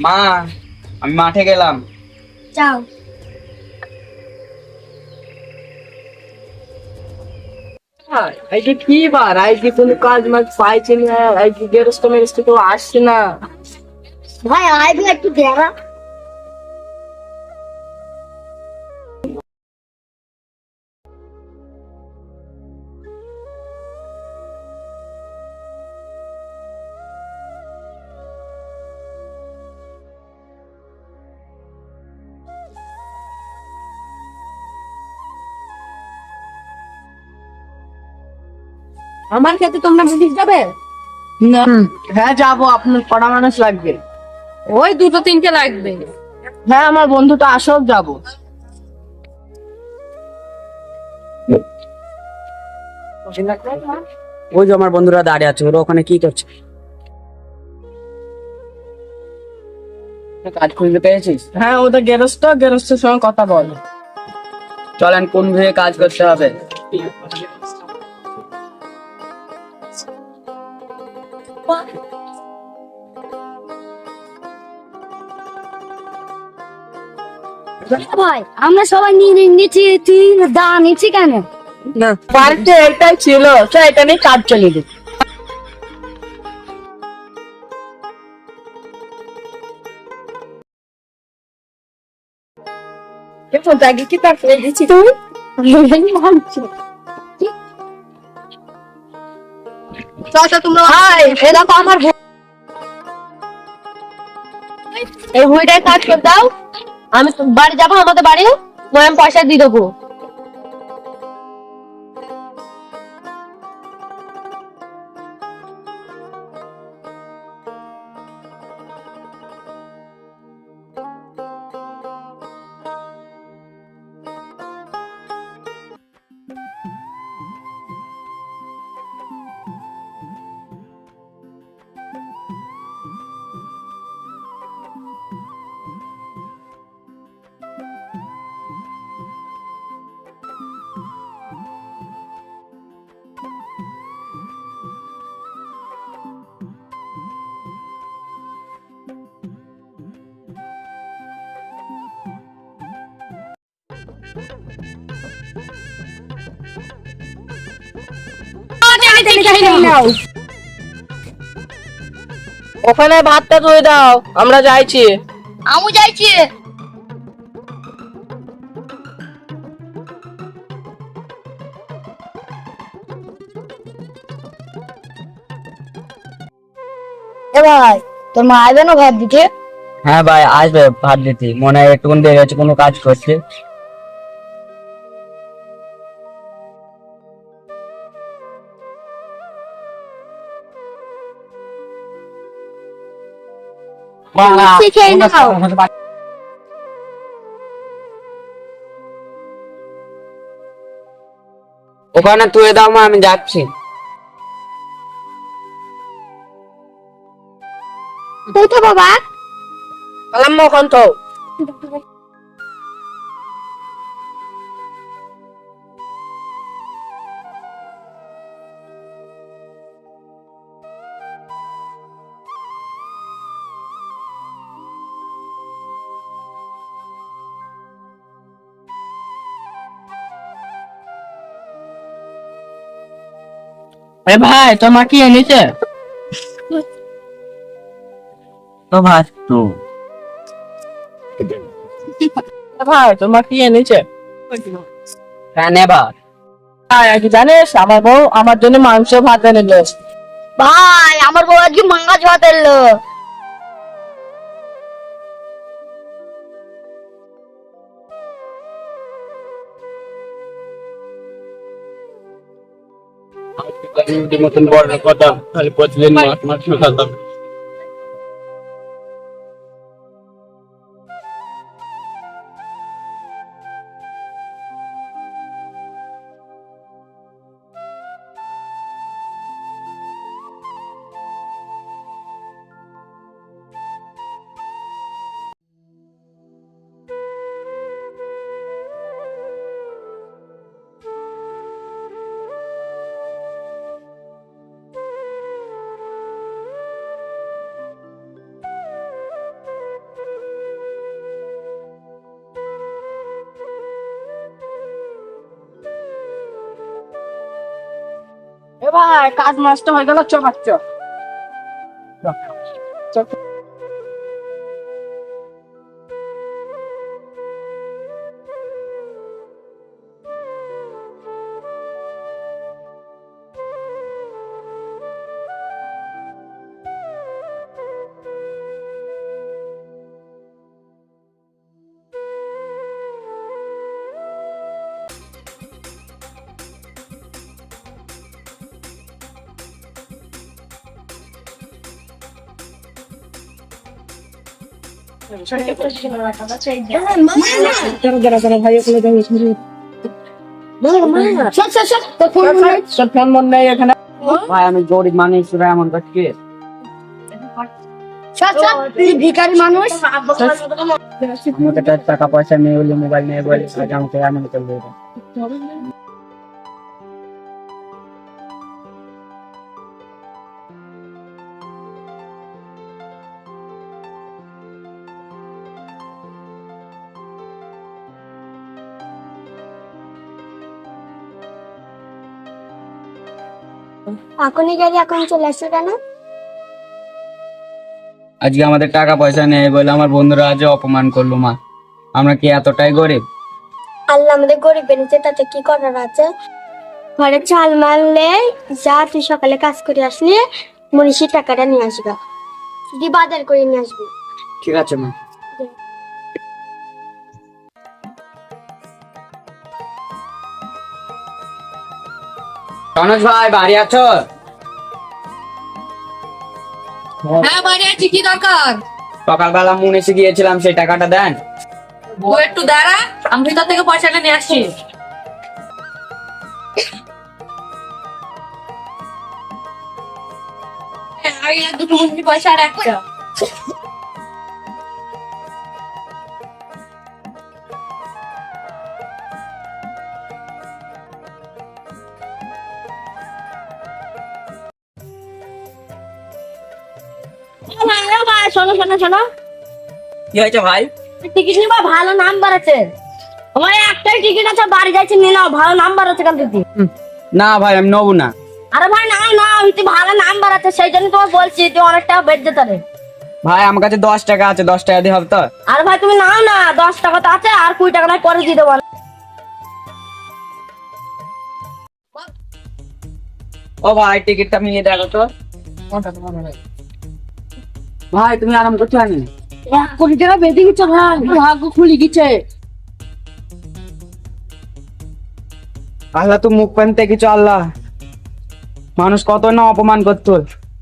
মা, আমি মাঠে গেলাম। যাও। আজকে কি বার? আজকে কোনো কাজ মাজ পাইছি না, আজকে গেরস্ত মেরস্ত তো আসছে না। ভাই আইবি একটু দেখা। আমার ক্ষেত্রে তোমরা বিদেশ যাবে না? হ্যাঁ যাবো। আপনার কড়া মানুষ লাগবে? ওই দুটো তিনটে লাগবে। হ্যাঁ আমার বন্ধুটা আসক, যাবো। ওই যে আমার বন্ধুরা দাঁড়িয়ে আছে, ওরা ওখানে কি করছে? কাজ খুঁজতে পেরেছিস? হ্যাঁ ওটা গেরস্তের সঙ্গে কথা বল। চলেন কোন বিয়ে কাজ করতে হবে। ভাই আমরা সবাই নিচে, তুই দা নিচে কেন? না বাড়িতে এটাই ছিল, এটা নিয়ে কাজ চালিয়ে দিই। দেখো ব্যাগে কি তার ফেলে দিচ্ছি তুই? তোমরা আমার এই বইটায় কাজ করে দাও। আমি বাড়ি যাবো, আমাদের বাড়ি আমি পয়সা দিয়ে দেবো। ওখানে ভাতটা ধুয়ে দাও, আমরা যাইছি। আমি যাইছি। এ ভাই তোর মা আইবে না ভাত দিতে? হ্যাঁ ভাই আসবে ভাত দিতে, মনে হয় একটুকুন দেরি হচ্ছে, কোনো কাজ করছে। খেয়ে নাও। ওখানে তুলে দাও মা, আমি যাচ্ছি। কোথায় বাবা? কালাম ওখান তো। ভাই তোমার কি এনেছে? তো ভাত তো ভাই তোমার কি এনেছে? হ্যাঁ নে ভাত। জানিস আমার বউ আমার জন্য মাংস ভাত এনেছে। ভাই আমার বউ আজকে মাংস ভাত এলো। মতন বড় কথা খালি প্রতিদিন মাছ মাছ খেতাম। ভাই কাজ নষ্ট হয়ে গেল, চ বাচ্চা। ভাই আমি গরিব মানুষ, এমন করছি। ভিখারি মানুষ। আমার কাছে টাকা পয়সা নেই বলে, মোবাইল নেই বলে আমাকে এমন করবে। এখনই গাড়ি এখন চলে আসছে কেন? আজকে আমাদের টাকা পয়সা নেই বলে আমার বন্ধুরা আজ অপমান করলো। মা, আমরা কি এতটাই গরিব? আল্লাহ আমাদের গরিব বেনিছে, তাতে কি করার আছে? ঘরে চাল মারলে যা, তুই সকালে কাজ করে আসলে মনীষী টাকাটা নিয়ে আসবা, যদি বাজার করে নিয়ে আসবি। ঠিক আছে মা। সনোজ ভাই বাড়ি আছো? হ্যাঁ বাড়ি আছি, কি দরকার? সকালবেলা মুনেশে গিয়েছিলাম, সেই টাকাটা দেন। ও একটু দাঁড়া, আমি ভিতর থেকে পয়সাটা নিয়ে আসছি। আগে দুটো মুন্ডি পয়সা আর একটা। শোনো শোনো শোনো, কি হয়েছে ভাই? টিকিট নিবা, ভালো নাম্বার আছে আমার, একটাই টিকিট আছে, বাড়ি যাচ্ছে নিয়ে নাও, ভালো নাম্বার আছে কাল থেকে। না ভাই আমি নেবো না। আরে ভাই নাও নাও, তুই ভালো নাম্বার আছে সেই জন্য তোমার বলছি, তুই অনেক টাকা বেড়ে যেতে রে। ভাই আমার কাছে 10 টাকা আছে, 10 টাকা দিয়ে হবে তো? আরে ভাই তুমি নাও না, 10 টাকা তো আছে, আর 20 টাকা নাই পরে দিয়ে দেবো। ও ভাই টিকিটটা নিয়ে দেখো তো। ভাই তুমি আরাম করছো? আমি 1 কোটি টাকা বেঁধে গেছে ভাই, ভাগ্য খুলে গেছে। আল্লাহ তো মুখ পানতে কিছু, আল্লাহ মানুষ কত না অপমান করতো।